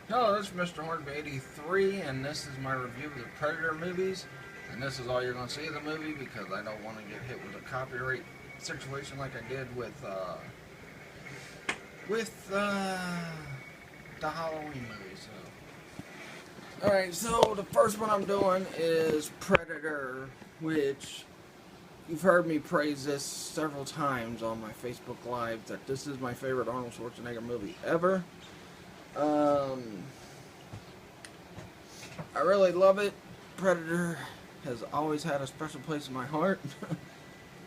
Hello, this is Mr. Hornby83, and this is my review of the Predator movies. And this is all you're going to see of the movie because I don't want to get hit with a copyright situation like I did with the Halloween movie. Alright, so the first one I'm doing is Predator, which you've heard me praise this several times on my Facebook Live that this is my favorite Arnold Schwarzenegger movie ever. I really love it. Predator has always had a special place in my heart.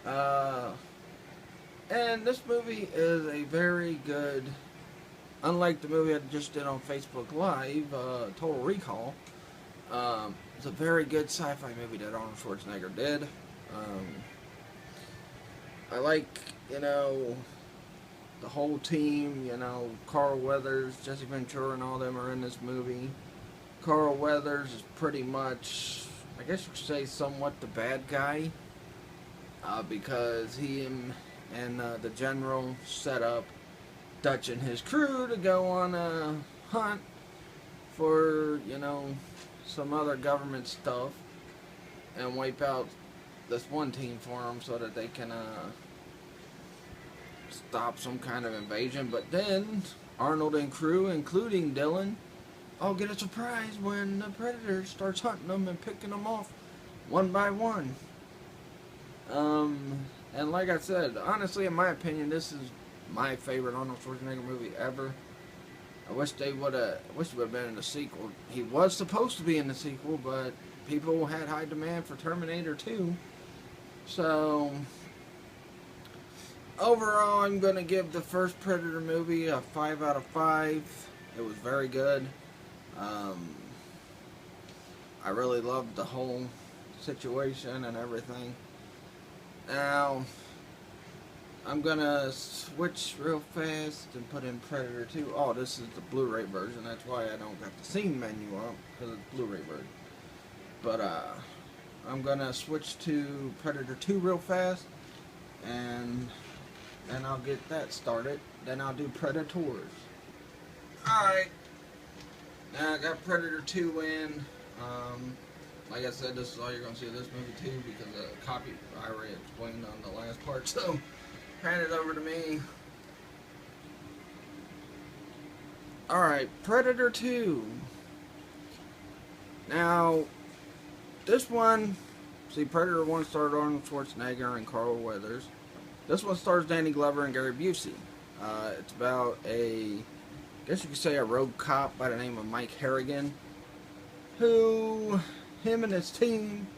uh, and this movie is a very good, unlike the movie I just did on Facebook Live, Total Recall. It's a very good sci-fi movie that Arnold Schwarzenegger did. I like, the whole team, Carl Weathers, Jesse Ventura, and all them are in this movie. Carl Weathers is pretty much, I guess you could say, somewhat the bad guy, because he and the general set up Dutch and his crew to go on a hunt for, some other government stuff and wipe out this one team for them so that they can stop some kind of invasion. But then Arnold and crew, including Dylan, all get a surprise when the Predator starts hunting them and picking them off one by one. And like I said, honestly, in my opinion, this is my favorite Arnold Schwarzenegger movie ever. I wish it would have been in the sequel. He was supposed to be in the sequel, but people had high demand for Terminator 2. So overall, I'm going to give the first Predator movie a 5 out of 5. It was very good. I really loved the whole situation and everything. Now, I'm going to switch real fast and put in Predator 2. Oh, this is the Blu-ray version. That's why I don't got the scene menu up, because it's Blu-ray version. But, I'm going to switch to Predator 2 real fast, and then I'll get that started. Then I'll do Predators. Alright. Now I got Predator 2 in. Like I said, this is all you're going to see of this movie too, because the copy I already explained on the last part. So, hand it over to me. Alright, Predator 2. Now, this one, see, Predator 1 starred Arnold Schwarzenegger and Carl Weathers. This one stars Danny Glover and Gary Busey. It's about I guess you could say a rogue cop by the name of Mike Harrigan, who, him and his team,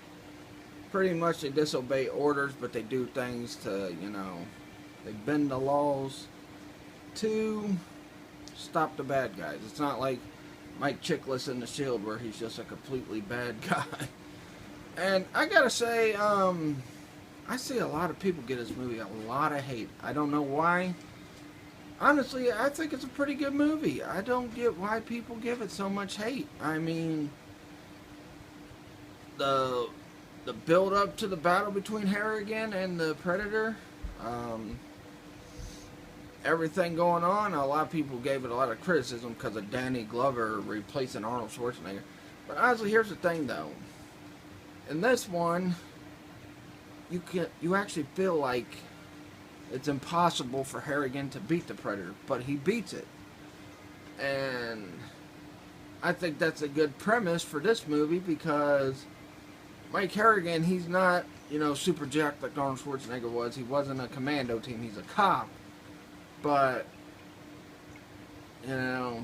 pretty much they disobey orders, but they do things to, they bend the laws to stop the bad guys. It's not like Mike Chiklis in The Shield where he's just a completely bad guy. And I gotta say, I see a lot of people get this movie a lot of hate. I don't know why. Honestly, I think it's a pretty good movie. I don't get why people give it so much hate. I mean, the build up to the battle between Harrigan and the Predator, everything going on, a lot of people gave it a lot of criticism because of Danny Glover replacing Arnold Schwarzenegger. But honestly, here's the thing though. In this one, you actually feel like it's impossible for Harrigan to beat the Predator, but he beats it. And I think that's a good premise for this movie because Mike Harrigan, he's not, super jacked like Arnold Schwarzenegger was. He wasn't a commando team, he's a cop. But, I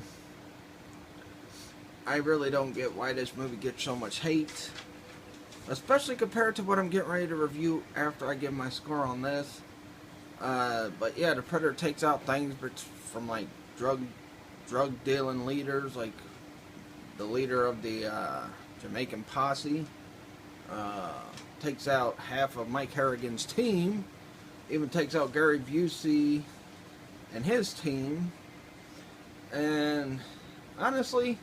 really don't get why this movie gets so much hate. Especially compared to what I'm getting ready to review after I give my score on this. But yeah, the Predator takes out things from like drug dealing leaders, like the leader of the Jamaican posse. Takes out half of Mike Harrigan's team. Even takes out Gary Busey and his team. And honestly,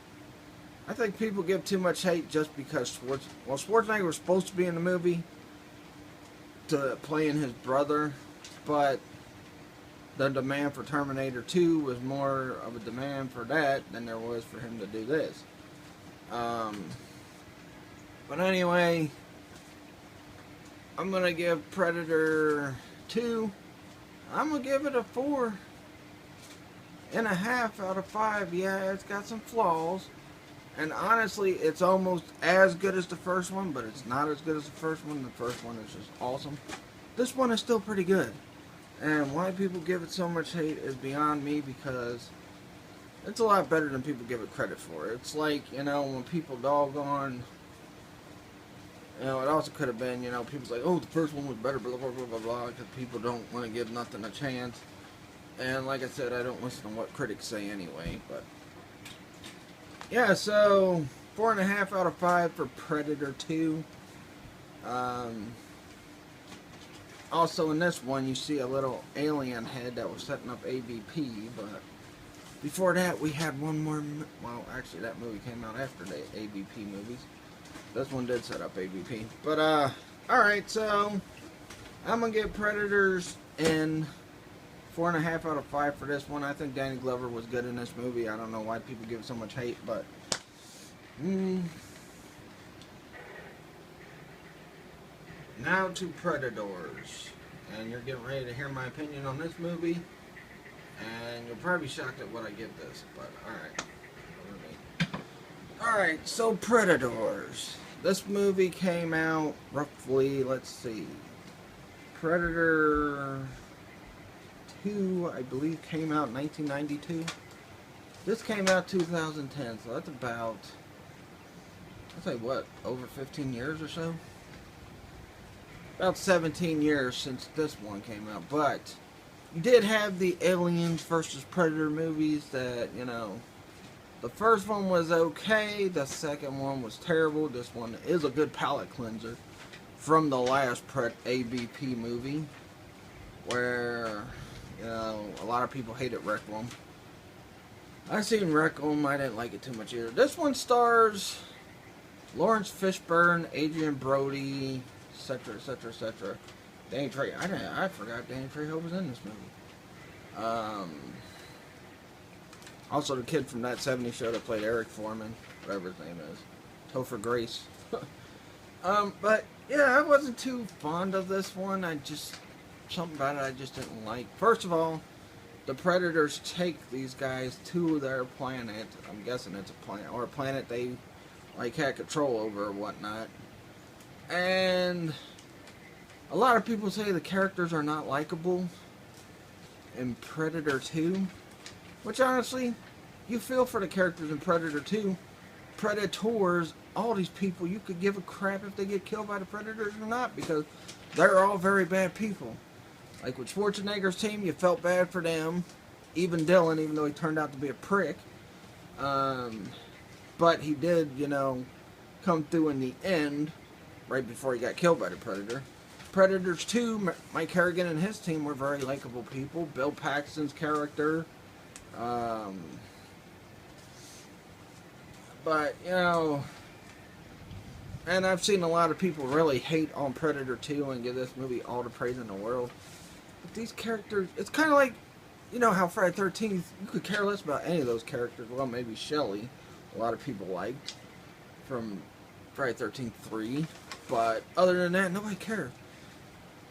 I think people give too much hate just because Schwarzenegger was supposed to be in the movie to playing his brother, but the demand for Terminator 2 was more of a demand for that than there was for him to do this. Um, but anyway, I'm going to give Predator 2, I'm going to give it a 4.5 out of 5. Yeah, it's got some flaws. And honestly, it's almost as good as the first one, but it's not as good as the first one. The first one is just awesome. This one is still pretty good. And why people give it so much hate is beyond me, because it's a lot better than people give it credit for. It's like, when people dog on, it also could have been, people's like, oh, the first one was better, blah, blah, blah, blah, blah, because people don't want to give nothing a chance. And like I said, I don't listen to what critics say anyway, but yeah, so 4.5 out of 5 for Predator 2. Also in this one, you see a little alien head that was setting up AVP, but before that, we had one more. Well, actually, that movie came out after the AVP movies. This one did set up AVP, but alright, so I'm gonna give Predators in 4.5 out of 5 for this one. I think Danny Glover was good in this movie. I don't know why people give it so much hate, but now to Predators, and you're getting ready to hear my opinion on this movie, and you'll probably be shocked at what I give this, but alright, so Predators. This movie came out roughly, let's see, Predator 2, I believe, came out in 1992. This came out 2010, so that's about, I'd say, what, over 15 years or so? About 17 years since this one came out, but you did have the Aliens versus Predator movies that, the first one was okay, the second one was terrible. This one is a good palate cleanser from the last AVP movie, where, a lot of people hated Requiem. I seen Requiem, I didn't like it too much either. This one stars Lawrence Fishburne, Adrian Brody, etc., etc., etc. Danny Trejo. I forgot Danny Trejo was in this movie. Also, the kid from that '70s show that played Eric Foreman, whatever his name is, Topher Grace. But yeah, I wasn't too fond of this one. Something about it I just didn't like. First of all, the Predators take these guys to their planet. I'm guessing it's a planet, or a planet they had control over or whatnot. And a lot of people say the characters are not likable in Predator 2, which honestly, you feel for the characters in Predator 2. Predators, all these people, you could give a crap if they get killed by the Predators or not, because they're all very bad people. Like with Schwarzenegger's team, you felt bad for them. Even Dylan, even though he turned out to be a prick. But he did, come through in the end, right before he got killed by the Predator. Predators 2, Mike Harrigan and his team were very likable people. Bill Paxton's character. But, and I've seen a lot of people really hate on Predator 2 and give this movie all the praise in the world. But these characters, it's kind of like, how Friday the 13th, you could care less about any of those characters. Well, maybe Shelley, a lot of people liked from Friday the 13th 3. But other than that, nobody cared.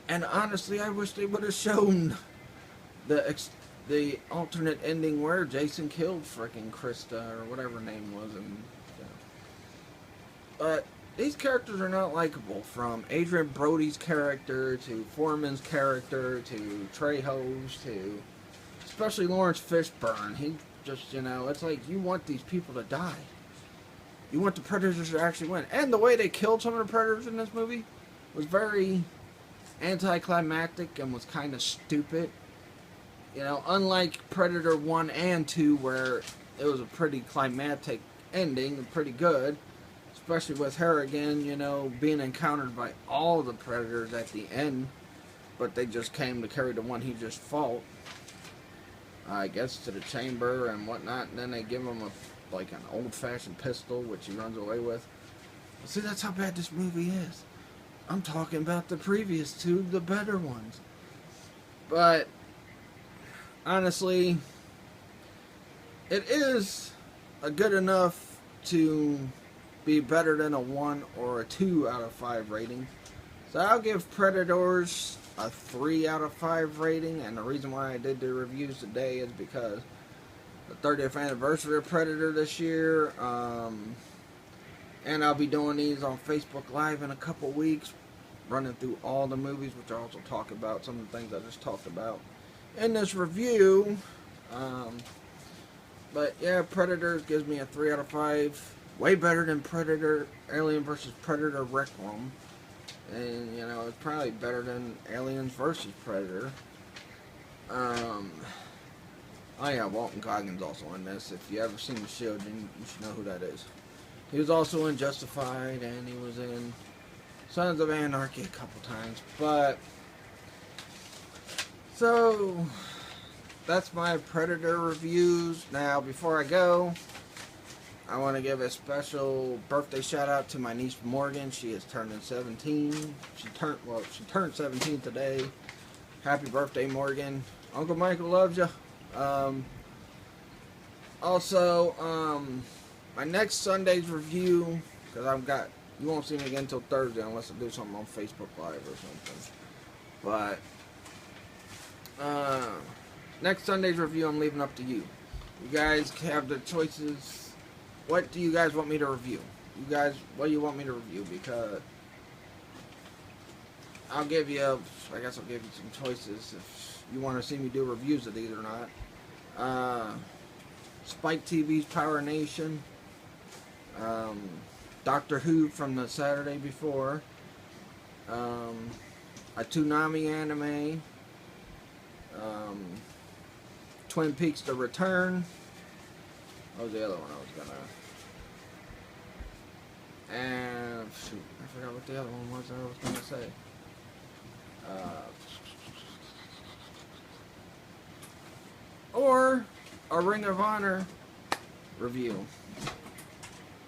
And honestly, I wish they would have shown the alternate ending where Jason killed frickin' Krista, or whatever her name was. But these characters are not likable, from Adrian Brody's character, to Foreman's character, to Trejo's, to especially Lawrence Fishburne. He just, it's like you want these people to die. You want the Predators to actually win. And the way they killed some of the Predators in this movie was very anticlimactic and was kind of stupid. Unlike Predator 1 and 2, where it was a pretty climactic ending and pretty good, especially with Harrigan, being encountered by all the Predators at the end, but they just came to carry the one he just fought, I guess, to the chamber and whatnot, and then they give him an old-fashioned pistol, which he runs away with. See, that's how bad this movie is. I'm talking about the previous two, the better ones. But honestly, it is a good enough to be better than a 1 or a 2 out of 5 rating. So I'll give Predators a 3 out of 5 rating, and the reason why I did the reviews today is because the 30th anniversary of Predator this year, and I'll be doing these on Facebook Live in a couple weeks, running through all the movies, which I also talk about some of the things I just talked about in this review. But yeah, Predators gives me a 3 out of 5. Way better than Predator, Alien vs. Predator Requiem. And, you know, it's probably better than Aliens vs. Predator. Oh yeah, Walton Goggins also in this. If you ever seen The Shield, you should know who that is. He was also in Justified, and he was in Sons of Anarchy a couple times. But, so, that's my Predator reviews. Now, before I go, I want to give a special birthday shout out to my niece Morgan. She is turning 17. She turned 17 today. Happy birthday, Morgan. Uncle Michael loves you. Also, my next Sunday's review, because you won't see me again until Thursday unless I do something on Facebook Live or something. But next Sunday's review, I'm leaving up to you. You guys have the choices. What do you guys want me to review? You guys, what do you want me to review? Because I guess I'll give you some choices if you want to see me do reviews of these or not. Spike TV's Power Nation. Doctor Who from the Saturday before. A Toonami anime. Twin Peaks: The Return. What was the other one I was gonna... And shoot, I forgot what the other one was I was gonna say. Or a Ring of Honor review.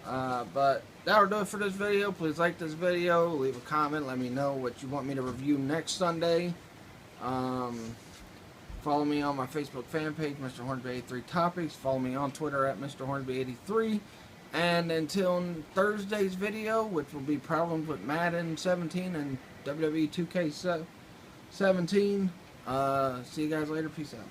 But that'll do it for this video. Please like this video, leave a comment, let me know what you want me to review next Sunday. Follow me on my Facebook fan page, Mr. Hornsby 83 Topics. Follow me on Twitter at Mr. Hornsby 83. And until Thursday's video, which will be problems with Madden 17 and WWE 2K17, see you guys later. Peace out.